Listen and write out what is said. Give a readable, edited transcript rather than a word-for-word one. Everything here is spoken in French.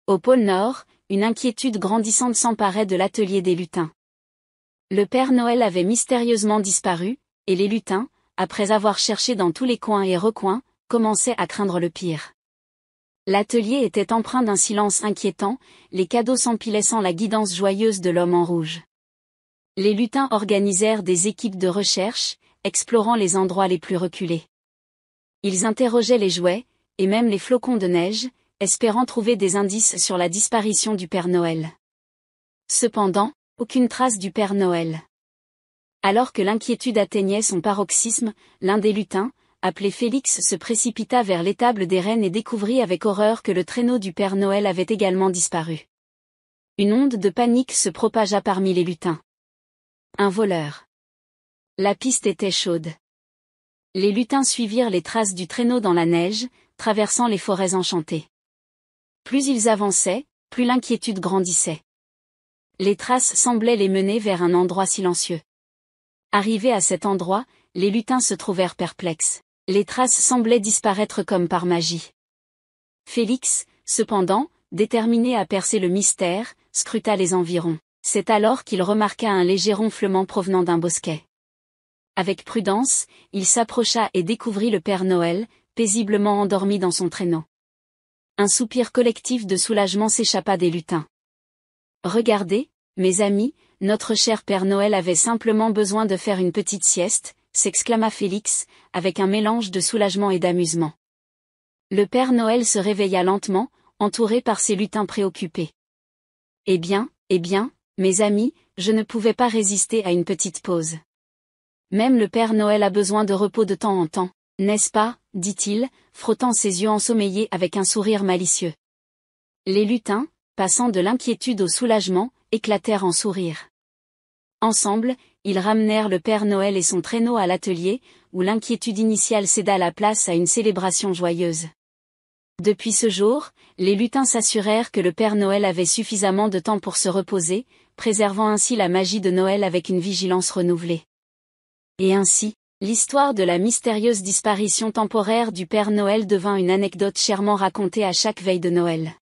Au pôle Nord, une inquiétude grandissante s'emparait de l'atelier des lutins. Le Père Noël avait mystérieusement disparu, et les lutins, après avoir cherché dans tous les coins et recoins, commençaient à craindre le pire. L'atelier était empreint d'un silence inquiétant, les cadeaux s'empilaient sans la guidance joyeuse de l'homme en rouge. Les lutins organisèrent des équipes de recherche, explorant les endroits les plus reculés. Ils interrogeaient les jouets, et même les flocons de neige, espérant trouver des indices sur la disparition du Père Noël. Cependant, aucune trace du Père Noël. Alors que l'inquiétude atteignait son paroxysme, l'un des lutins, appelé Félix, se précipita vers l'étable des rennes et découvrit avec horreur que le traîneau du Père Noël avait également disparu. Une onde de panique se propagea parmi les lutins. Un voleur. La piste était chaude. Les lutins suivirent les traces du traîneau dans la neige, traversant les forêts enchantées. Plus ils avançaient, plus l'inquiétude grandissait. Les traces semblaient les mener vers un endroit silencieux. Arrivés à cet endroit, les lutins se trouvèrent perplexes. Les traces semblaient disparaître comme par magie. Félix, cependant, déterminé à percer le mystère, scruta les environs. C'est alors qu'il remarqua un léger ronflement provenant d'un bosquet. Avec prudence, il s'approcha et découvrit le Père Noël, paisiblement endormi dans son traîneau. Un soupir collectif de soulagement s'échappa des lutins. « Regardez, mes amis, notre cher Père Noël avait simplement besoin de faire une petite sieste », s'exclama Félix, avec un mélange de soulagement et d'amusement. Le Père Noël se réveilla lentement, entouré par ses lutins préoccupés. « Eh bien, mes amis, je ne pouvais pas résister à une petite pause. Même le Père Noël a besoin de repos de temps en temps, n'est-ce pas ?» dit-il, frottant ses yeux ensommeillés avec un sourire malicieux. Les lutins, passant de l'inquiétude au soulagement, éclatèrent en sourires. Ensemble, ils ramenèrent le Père Noël et son traîneau à l'atelier, où l'inquiétude initiale céda la place à une célébration joyeuse. Depuis ce jour, les lutins s'assurèrent que le Père Noël avait suffisamment de temps pour se reposer, préservant ainsi la magie de Noël avec une vigilance renouvelée. Et ainsi, l'histoire de la mystérieuse disparition temporaire du Père Noël devint une anecdote chèrement racontée à chaque veille de Noël.